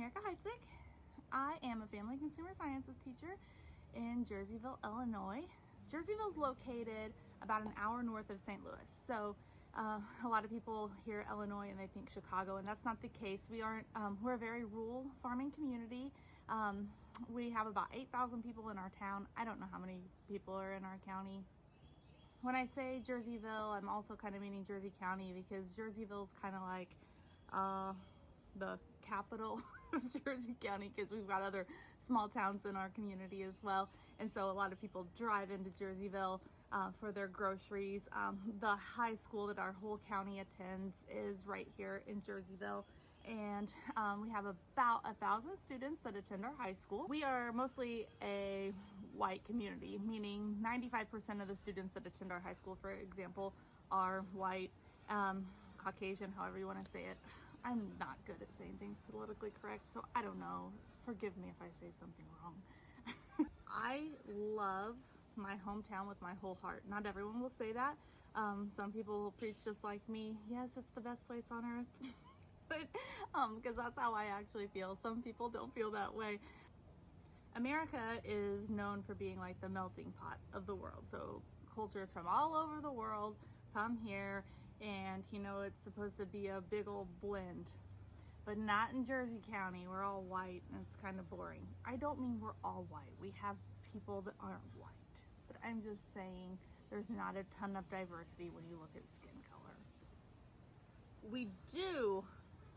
America Heitzig. I am a family consumer sciences teacher in Jerseyville, Illinois. Jerseyville is located about an hour north of St. Louis. So a lot of people hear Illinois and they think Chicago, and that's not the case. We're a very rural farming community. We have about 8,000 people in our town. I don't know how many people are in our county. When I say Jerseyville, I'm also kind of meaning Jersey County, because Jerseyville is kind of like the capital of Jersey County, because we've got other small towns in our community as well. And so a lot of people drive into Jerseyville for their groceries. The high school that our whole county attends is right here in Jerseyville. And we have about 1,000 students that attend our high school. We are mostly a white community, meaning 95% of the students that attend our high school, for example, are white, Caucasian, however you want to say it. I'm not good at saying things politically correct, so I don't know. Forgive me if I say something wrong. I love my hometown with my whole heart. Not everyone will say that. Some people will preach just like me. Yes, it's the best place on earth. Because that's how I actually feel. Some people don't feel that way. America is known for being like the melting pot of the world. So cultures from all over the world come here, and it's supposed to be a big old blend. But not in Jersey County. We're all white and it's kind of boring. I don't mean we're all white. We have people that aren't white. But I'm just saying there's not a ton of diversity when you look at skin color. We do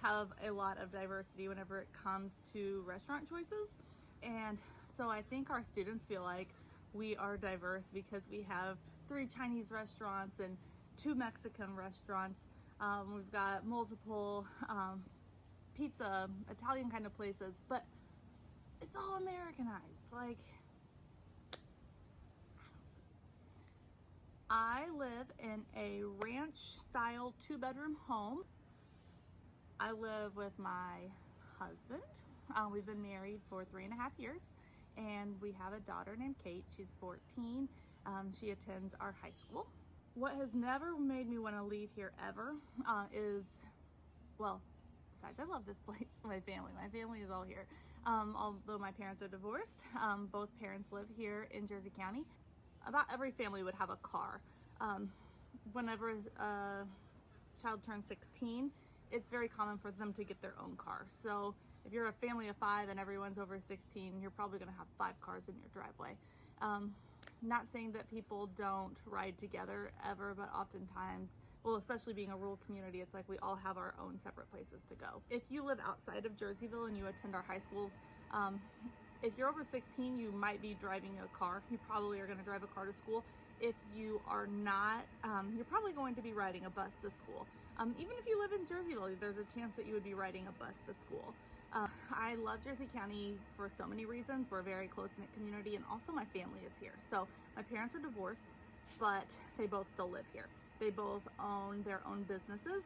have a lot of diversity whenever it comes to restaurant choices. And so I think our students feel like we are diverse because we have 3 Chinese restaurants and 2 Mexican restaurants. We've got multiple pizza, Italian kind of places, but it's all Americanized. Like, I live in a ranch style 2-bedroom home. I live with my husband. We've been married for 3.5 years, and we have a daughter named Kate. She's 14. She attends our high school. What has never made me want to leave here ever is, well, besides I love this place, my family. My family is all here. Although my parents are divorced, both parents live here in Jersey County. About every family would have a car. Whenever a child turns 16, it's very common for them to get their own car. So if you're a family of 5 and everyone's over 16, you're probably going to have 5 cars in your driveway. Not saying that people don't ride together ever, but oftentimes, well, especially being a rural community, it's like we all have our own separate places to go. If you live outside of Jerseyville and you attend our high school, if you're over 16, you might be driving a car. You probably are going to drive a car to school. If you are not, you're probably going to be riding a bus to school. Even if you live in Jerseyville, there's a chance that you would be riding a bus to school. I love Jersey County for so many reasons. We're a very close-knit community, and also my family is here. So my parents are divorced, but they both still live here. They both own their own businesses.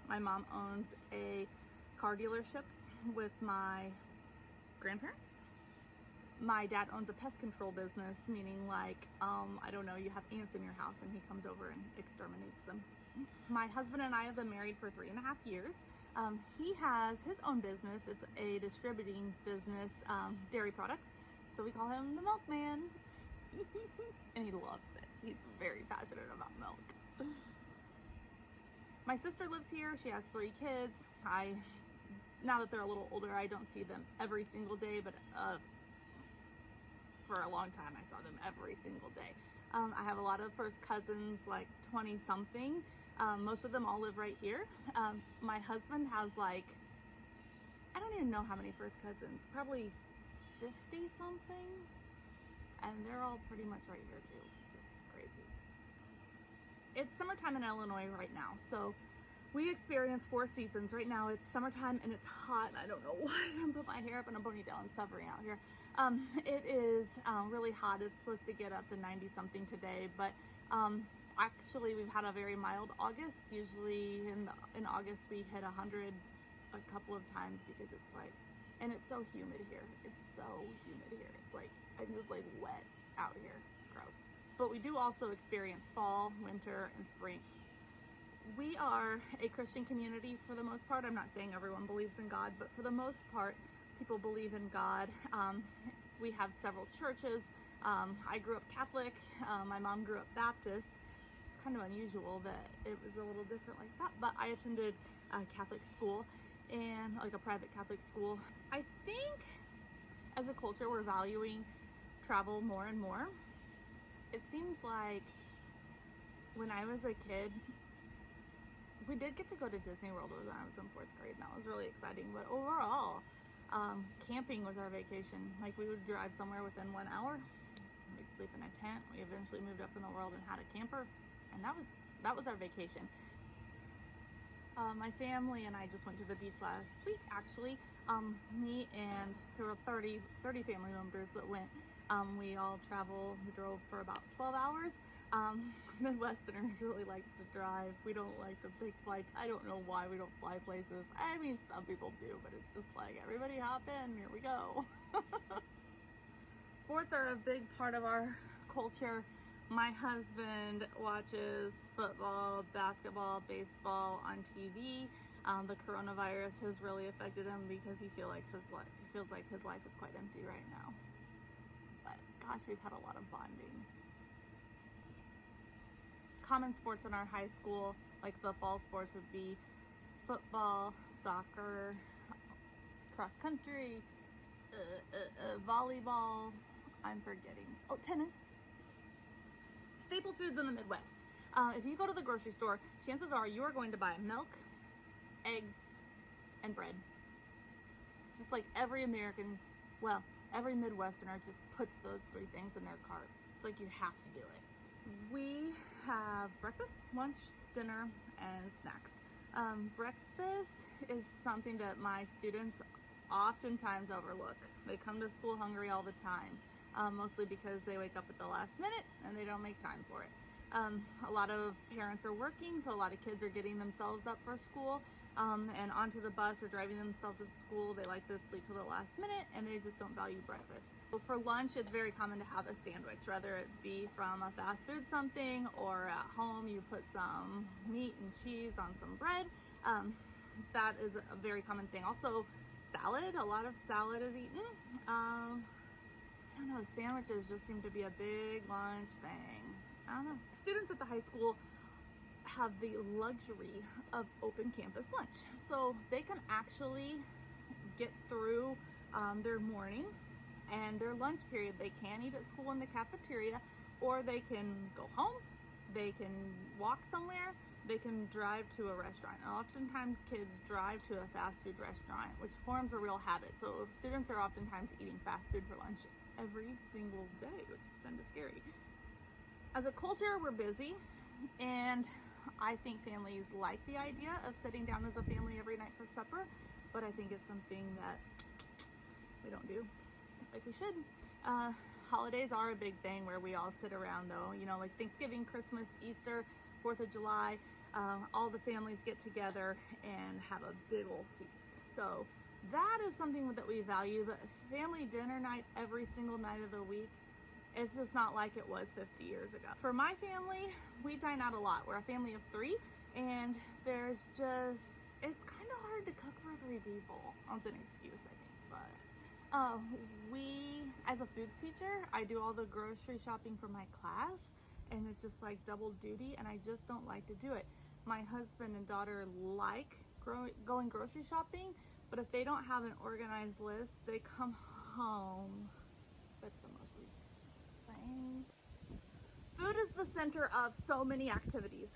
My mom owns a car dealership with my grandparents. My dad owns a pest control business, meaning like, I don't know, you have ants in your house and he comes over and exterminates them. My husband and I have been married for 3.5 years. He has his own business. It's a distributing business, dairy products. So we call him the milkman. And he loves it. He's very passionate about milk. My sister lives here. She has 3 kids. Now that they're a little older, I don't see them every single day, but for a long time I saw them every single day. I have a lot of first cousins, like 20 something. Most of them all live right here. My husband has I don't even know how many first cousins, probably 50 something. And they're all pretty much right here too. Just crazy. It's summertime in Illinois right now. So we experience 4 seasons. Right now it's summertime and it's hot. I don't know why. I'm put my hair up in a ponytail. I'm suffering out here. It is really hot. It's supposed to get up to 90 something today, but actually we've had a very mild August. Usually in August we hit 100 a couple of times because it's and it's so humid here. It's so humid here. It's I'm just wet out here. It's gross. But we do also experience fall, winter, and spring. We are a Christian community for the most part. I'm not saying everyone believes in God, but for the most part, people believe in God. We have several churches. I grew up Catholic. My mom grew up Baptist. It's kind of unusual that it was a little different like that, but I attended a Catholic school, and like a private Catholic school. I think as a culture, we're valuing travel more and more. It seems like when I was a kid, we did get to go to Disney World when I was in 4th grade, and that was really exciting. But overall, camping was our vacation. Like, we would drive somewhere within 1 hour. We'd sleep in a tent. We eventually moved up in the world and had a camper, and that was our vacation. My family and I just went to the beach last week, actually. Me and there were 30 family members that went. We all traveled. We drove for about 12 hours. Midwesterners really like to drive. We don't like to take flights. I don't know why we don't fly places. I mean, some people do, but it's just like, everybody hop in, here we go. Sports are a big part of our culture. My husband watches football, basketball, baseball on TV. The coronavirus has really affected him because he feels like his life is quite empty right now. But gosh, we've had a lot of bonding. Common sports in our high school, like the fall sports, would be football, soccer, cross country, volleyball. I'm forgetting. Oh, tennis. Staple foods in the Midwest. If you go to the grocery store, chances are you are going to buy milk, eggs, and bread. It's just like every Midwesterner just puts those 3 things in their cart. It's like you have to do it. We have breakfast, lunch, dinner, and snacks. Breakfast is something that my students oftentimes overlook. They come to school hungry all the time, mostly because they wake up at the last minute and they don't make time for it. A lot of parents are working, so a lot of kids are getting themselves up for school and onto the bus or driving themselves to school. They like to sleep till the last minute, and they just don't value breakfast. So for lunch, it's very common to have a sandwich, whether it be from a fast food something or at home you put some meat and cheese on some bread. That is a very common thing. Also, salad. A lot of salad is eaten. I don't know, sandwiches just seem to be a big lunch thing. I don't know. Students at the high school have the luxury of open campus lunch. So they can actually get through their morning and their lunch period. They can eat at school in the cafeteria, or they can go home, they can walk somewhere, they can drive to a restaurant. And oftentimes kids drive to a fast food restaurant, which forms a real habit. So students are oftentimes eating fast food for lunch every single day, which is kind of scary. As a culture, we're busy, and I think families like the idea of sitting down as a family every night for supper, but I think it's something that we don't do like we should. Holidays are a big thing where we all sit around, though, you know, like Thanksgiving, Christmas, Easter, 4th of July, all the families get together and have a big old feast. So that is something that we value, but family dinner night every single night of the week, it's just not like it was 50 years ago. For my family, we dine out a lot. We're a family of 3, and it's kind of hard to cook for 3 people. That's an excuse, I think, but as a foods teacher, I do all the grocery shopping for my class, and it's just like double duty, and I just don't like to do it. My husband and daughter like going grocery shopping, but if they don't have an organized list, they come home. That's the most ridiculous things. Food is the center of so many activities.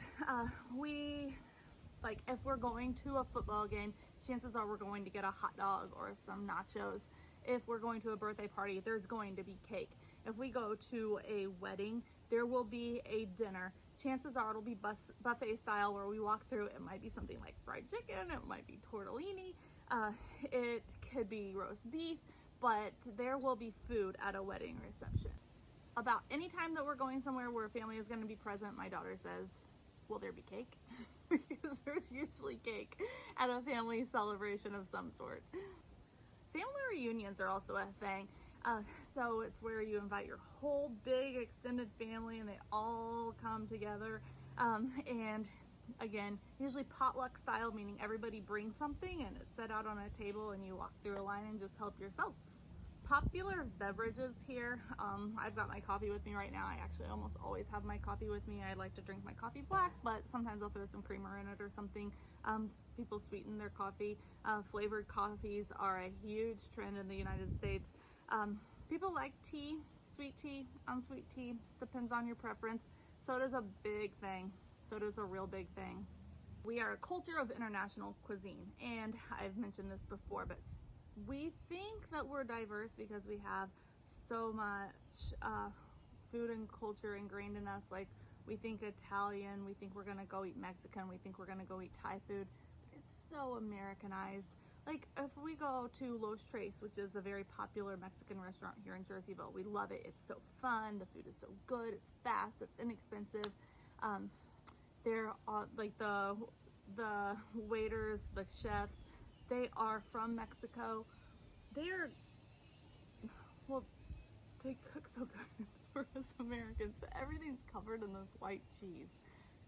If we're going to a football game, chances are we're going to get a hot dog or some nachos. If we're going to a birthday party, there's going to be cake. If we go to a wedding, there will be a dinner. Chances are it'll be buffet style, where we walk through. It might be something like fried chicken, it might be tortellini, it could be roast beef, but there will be food at a wedding reception. About any time that we're going somewhere where a family is going to be present, my daughter says, will there be cake? Because there's usually cake at a family celebration of some sort. Family reunions are also a thing. So it's where you invite your whole big extended family and they all come together. And Again, usually potluck style, meaning everybody brings something and it's set out on a table and you walk through a line and just help yourself. Popular beverages here, I've got my coffee with me right now. I actually almost always have my coffee with me. I like to drink my coffee black, but sometimes I'll throw some creamer in it or something. People sweeten their coffee. Flavored coffees are a huge trend in the United States. People like tea, sweet tea, unsweet tea, just depends on your preference. Soda's a big thing. Soda's a real big thing. We are a culture of international cuisine, and I've mentioned this before, but we think that we're diverse because we have so much food and culture ingrained in us. Like, we think Italian, we think we're gonna go eat Mexican, we think we're gonna go eat Thai food. It's so Americanized. Like, if we go to Los Tres, which is a very popular Mexican restaurant here in Jerseyville, we love it. It's so fun, the food is so good, it's fast, it's inexpensive. They're like the waiters, the chefs, they are from Mexico. They cook so good for us Americans, but everything's covered in this white cheese.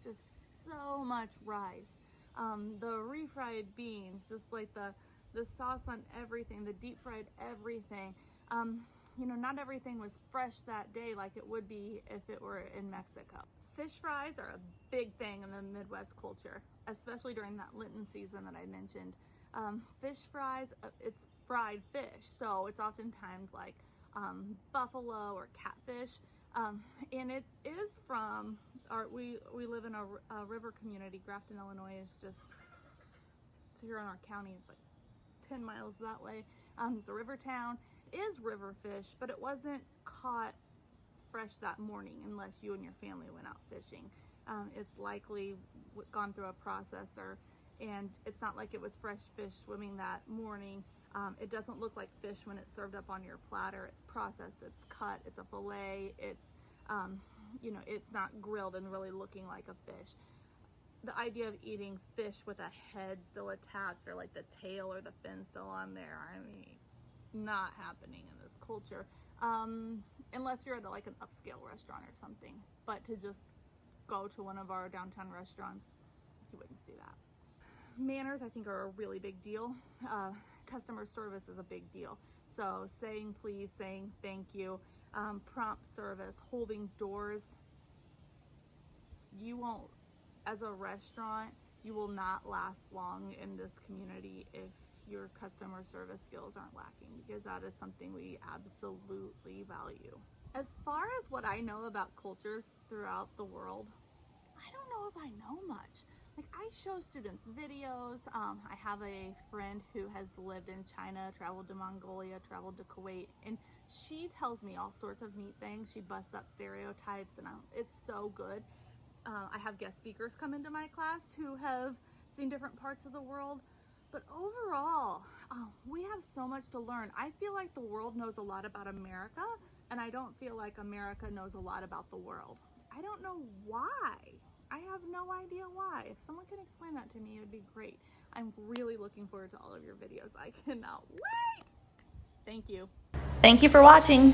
Just so much rice. The refried beans, just like the sauce on everything, the deep fried everything. You know, not everything was fresh that day like it would be if it were in Mexico. Fish fries are a big thing in the Midwest culture, especially during that Lenten season that I mentioned. Fish fries, it's fried fish, so it's oftentimes like buffalo or catfish, and it is from we live in a river community. Grafton, Illinois is just, it's here in our county. It's like 10 miles that way. It's a river town. It is river fish, but it wasn't caught fresh that morning unless you and your family went out fishing. It's likely gone through a processor, and it's not like it was fresh fish swimming that morning. It doesn't look like fish when it's served up on your platter. It's processed, it's cut, it's a fillet, it's you know, it's not grilled and really looking like a fish. The idea of eating fish with a head still attached, or like the tail or the fin still on there, I mean, not happening in this culture, unless you're at like an upscale restaurant or something. But to just go to one of our downtown restaurants, you wouldn't see that. Manners, I think, are a really big deal. Customer service is a big deal. So saying please, saying thank you, prompt service, holding doors. You won't, as a restaurant, you will not last long in this community if your customer service skills aren't lacking, because that is something we absolutely value. As far as what I know about cultures throughout the world, I don't know if I know much. Like, I show students videos. I have a friend who has lived in China, traveled to Mongolia, traveled to Kuwait, and she tells me all sorts of neat things. She busts up stereotypes, and it's so good. I have guest speakers come into my class who have seen different parts of the world. But overall, we have so much to learn. I feel like the world knows a lot about America, and I don't feel like America knows a lot about the world. I don't know why. I have no idea why. If someone can explain that to me, it would be great. I'm really looking forward to all of your videos. I cannot wait. Thank you. Thank you for watching.